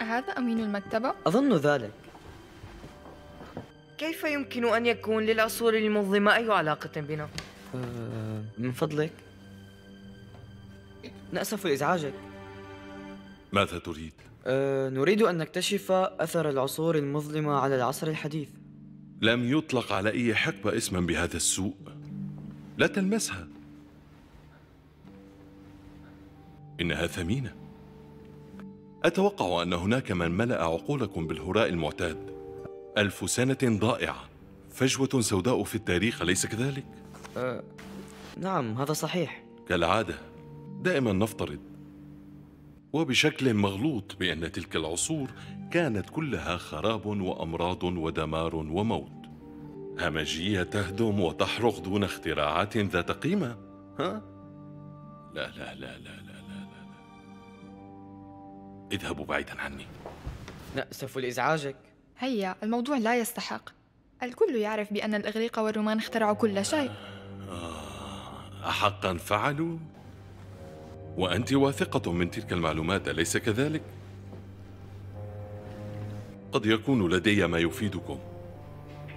أهذا أمين المكتبة؟ أظن ذلك. كيف يمكن أن يكون للعصور المظلمة أي علاقة بنا؟ من فضلك، نأسف لإزعاجك. ماذا تريد؟ نريد أن نكتشف أثر العصور المظلمة على العصر الحديث. لم يطلق على أي حقبة اسما بهذا السوء. لا تلمسها، إنها ثمينة. أتوقع أن هناك من ملأ عقولكم بالهراء المعتاد. 1000 سنة ضائعة، فجوة سوداء في التاريخ، أليس كذلك؟ نعم، هذا صحيح. كالعادة دائما نفترض وبشكل مغلوط بأن تلك العصور كانت كلها خراب وأمراض ودمار وموت. همجية تهدم وتحرق دون اختراعات ذات قيمة. ها؟ لا لا لا لا لا لا لا. اذهبوا بعيدا عني. نأسف لإزعاجك. هيا، الموضوع لا يستحق. الكل يعرف بأن الإغريق والرومان اخترعوا كل شيء. أحقا فعلوا؟ وأنت واثقة من تلك المعلومات، أليس كذلك؟ قد يكون لدي ما يفيدكم.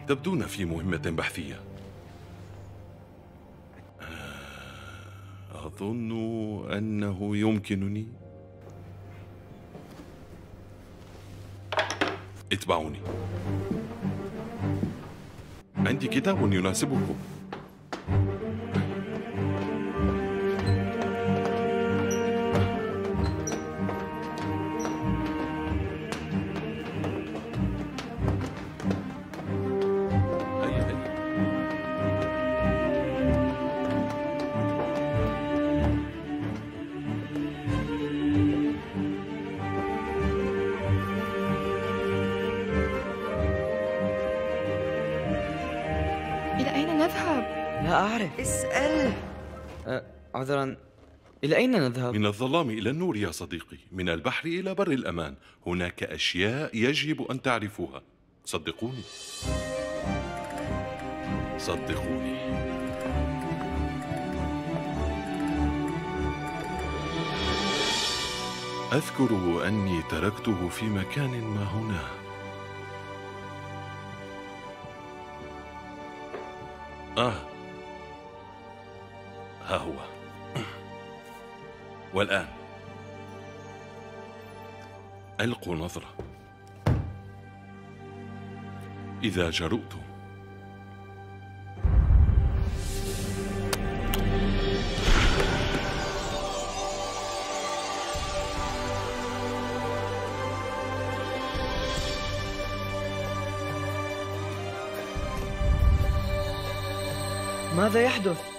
تبدون في مهمة بحثية. أظن أنه يمكنني. اتبعوني. عندي كتاب يناسبكم. إلى أين نذهب؟ لا أعرف. اسأل. عذرا، إلى أين نذهب؟ من الظلام إلى النور يا صديقي، من البحر إلى بر الأمان. هناك أشياء يجب أن تعرفوها. صدقوني صدقوني. أذكر أني تركته في مكان ما هنا. ها هو. والآن ألقوا نظرة. إذا جرؤتم ماذا يحدث؟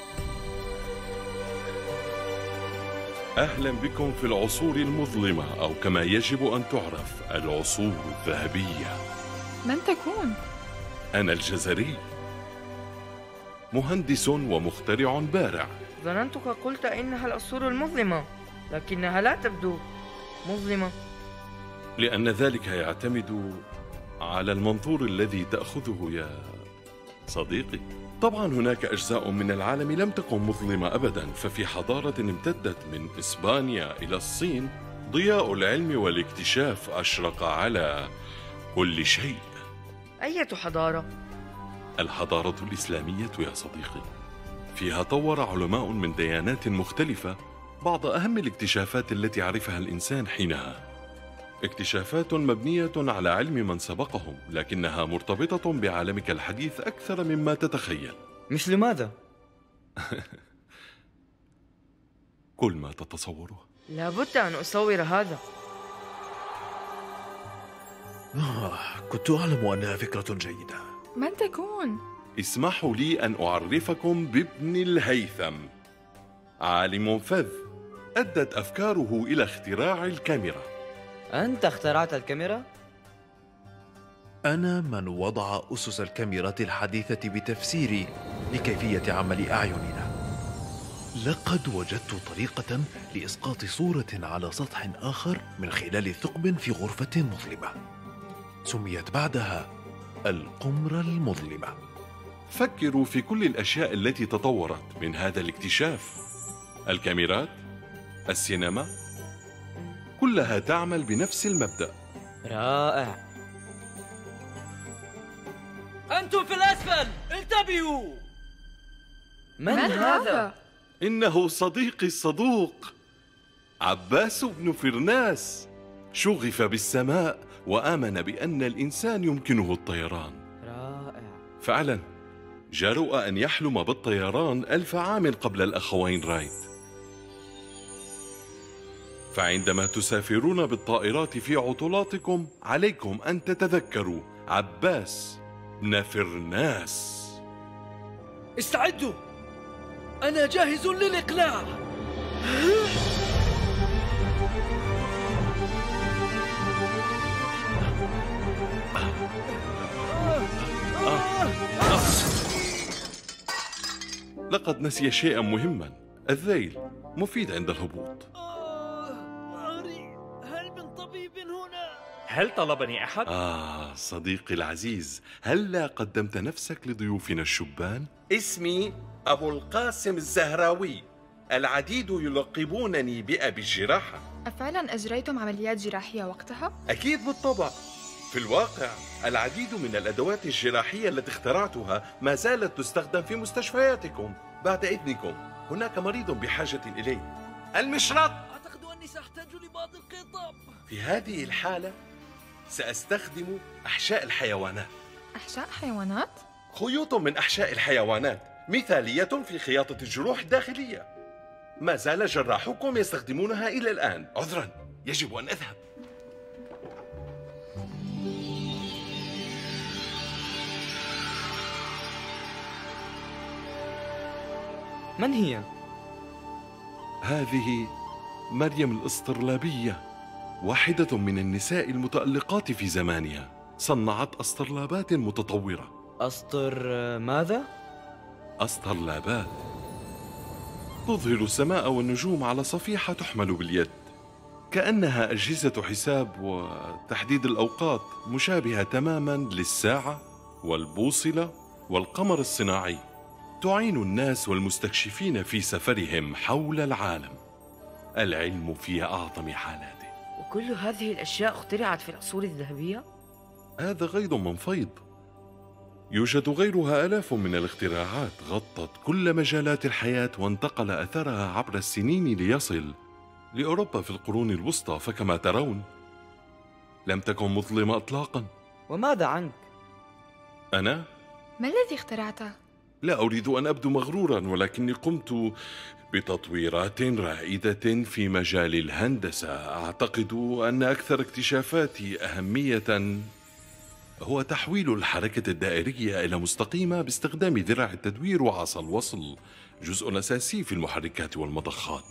أهلا بكم في العصور المظلمة، أو كما يجب أن تعرف العصور الذهبية. من تكون؟ أنا الجزري، مهندس ومخترع بارع. ظننتك قلت إنها العصور المظلمة، لكنها لا تبدو مظلمة. لأن ذلك يعتمد على المنظور الذي تأخذه يا صديقي. طبعا هناك أجزاء من العالم لم تكن مظلمة أبدا، ففي حضارة امتدت من إسبانيا إلى الصين ضياء العلم والاكتشاف أشرق على كل شيء. أية حضارة؟ الحضارة الإسلامية يا صديقي. فيها طور علماء من ديانات مختلفة بعض أهم الاكتشافات التي عرفها الإنسان حينها. اكتشافات مبنية على علم من سبقهم، لكنها مرتبطة بعالمك الحديث أكثر مما تتخيل. مثل ماذا؟ كل ما تتصوره. لابد أن أصور هذا. كنت أعلم أنها فكرة جيدة. من تكون؟ اسمحوا لي أن أعرفكم بابن الهيثم، عالم فذ أدت أفكاره إلى اختراع الكاميرا. أنت اخترعت الكاميرا؟ أنا من وضع أسس الكاميرات الحديثة بتفسيري لكيفية عمل أعيننا. لقد وجدت طريقة لإسقاط صورة على سطح آخر من خلال ثقب في غرفة مظلمة. سميت بعدها القمرة المظلمة. فكروا في كل الأشياء التي تطورت من هذا الاكتشاف. الكاميرات، السينما، كلها تعمل بنفس المبدأ. رائع. أنتم في الأسفل، انتبهوا! من هذا؟ إنه صديقي الصدوق عباس بن فرناس، شغف بالسماء وآمن بأن الإنسان يمكنه الطيران. رائع. فعلا جرؤ أن يحلم بالطيران 1000 عام قبل الأخوين رايت. فعندما تسافرون بالطائرات في عطلاتكم عليكم أن تتذكروا عباس بن فرناس. استعدوا، أنا جاهز للإقلاع. لقد نسي شيئا مهما، الذيل مفيد عند الهبوط. ظهري، هل من طبيب هنا؟ هل طلبني أحد؟ صديقي العزيز، هلا قدمت نفسك لضيوفنا الشبان؟ اسمي أبو القاسم الزهراوي، العديد يلقبونني بأبي الجراحة. أفعلا أجريتم عمليات جراحية وقتها؟ أكيد بالطبع. في الواقع العديد من الأدوات الجراحية التي اخترعتها ما زالت تستخدم في مستشفياتكم. بعد إذنكم، هناك مريض بحاجة إليه. المشرط! أعتقد أني سأحتاج لبعض القطب. في هذه الحالة سأستخدم أحشاء الحيوانات. أحشاء حيوانات؟ خيوط من أحشاء الحيوانات مثالية في خياطة الجروح الداخلية. ما زال جراحكم يستخدمونها إلى الآن. عذرا، يجب أن أذهب. من هي؟ هذه مريم الإسطرلابية، واحدة من النساء المتألقات في زمانها. صنعت أسطرلابات متطورة. أسطر ماذا؟ أسطرلابات تظهر السماء والنجوم على صفيحة تحمل باليد، كأنها أجهزة حساب وتحديد الأوقات، مشابهة تماما للساعة والبوصلة والقمر الصناعي. تعين الناس والمستكشفين في سفرهم حول العالم. العلم في أعظم حالاته. وكل هذه الأشياء اخترعت في العصور الذهبية؟ هذا غيض من فيض. يوجد غيرها آلاف من الاختراعات غطت كل مجالات الحياة وانتقل أثرها عبر السنين ليصل لأوروبا في القرون الوسطى. فكما ترون لم تكن مظلمة إطلاقا. وماذا عنك؟ أنا؟ ما الذي اخترعته؟ لا أريد أن أبدو مغرورا، ولكني قمت بتطويرات رائدة في مجال الهندسة. أعتقد أن أكثر اكتشافاتي أهمية هو تحويل الحركة الدائرية إلى مستقيمة باستخدام ذراع التدوير وعصا الوصل، جزء أساسي في المحركات والمضخات.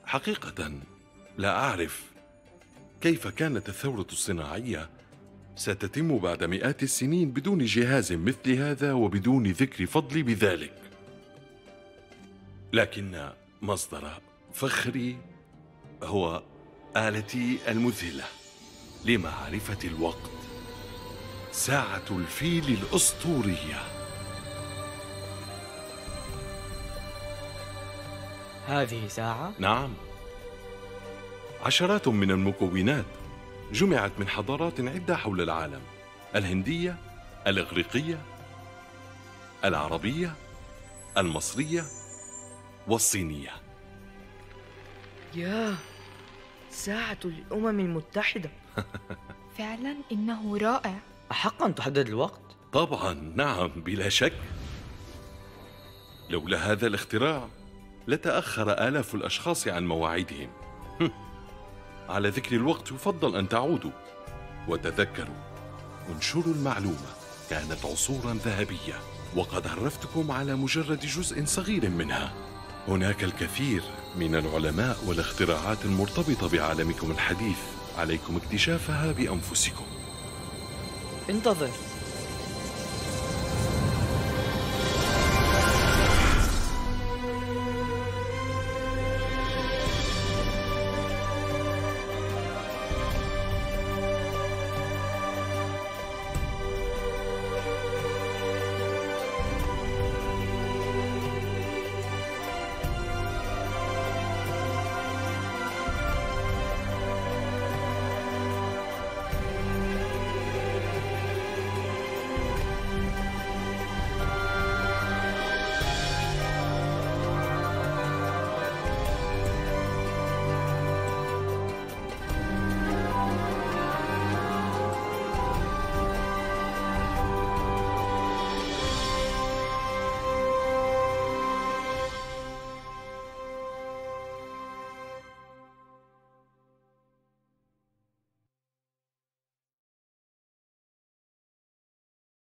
حقيقة لا أعرف كيف كانت الثورة الصناعية ستتم بعد مئات السنين بدون جهاز مثل هذا وبدون ذكر فضلي بذلك. لكن مصدر فخري هو آلتي المذهلة لمعرفة الوقت، ساعة الفيل الأسطورية. هذه ساعة؟ نعم، عشرات من المكونات جمعت من حضارات عدة حول العالم: الهندية، الإغريقية، العربية، المصرية، والصينية. ياه، ساعة الأمم المتحدة. فعلا إنه رائع. أحقا تحدد الوقت؟ طبعا نعم، بلا شك. لولا هذا الاختراع لتأخر آلاف الأشخاص عن مواعيدهم. على ذكر الوقت يفضل أن تعودوا وتذكروا، انشروا المعلومة، كانت عصورا ذهبية وقد عرفتكم على مجرد جزء صغير منها. هناك الكثير من العلماء والاختراعات المرتبطة بعالمكم الحديث، عليكم اكتشافها بأنفسكم. انتظر،